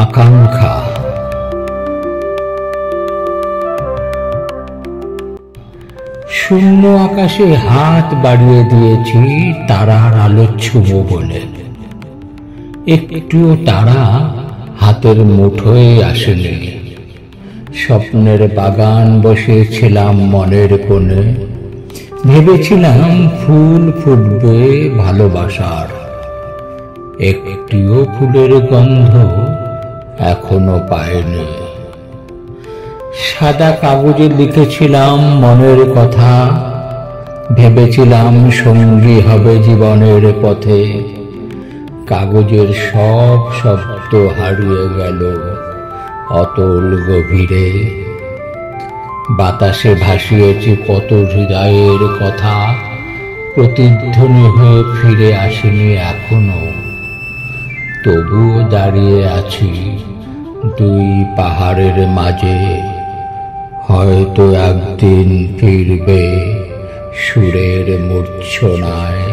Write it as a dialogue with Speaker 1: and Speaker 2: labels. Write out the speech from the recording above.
Speaker 1: আকাঙ্ক্ষা। শূন্য আকাশে হাত বাড়িয়ে দিয়েছি তারার আলো ছুঁবো বলে, একটুও তারা হাতের মুঠোয় আসেনি। স্বপ্নের বাগান বসিয়েছিলাম মনের কোণে, ভেবেছিলাম ফুল ফুটবে ভালোবাসার। একটিও ফুলের গন্ধ এখনো পাইনি। সাদা কাগজে লিখেছিলাম মনের কথা, ভেবেছিলাম সঙ্গী হবে জীবনের পথে। কাগজের সব শব্দ হারিয়ে গেল অতল গভীরে। বাতাসে ভাসিয়েছি কত হৃদয়ের কথা, প্রতিধ্বনি হয়ে ফিরে আসেনি এখনো। তবুও দাঁড়িয়ে আছি দুই পাহাড়ের মাঝে, হয়তো একদিন ফিরবে সুরের মূর্ছনায়।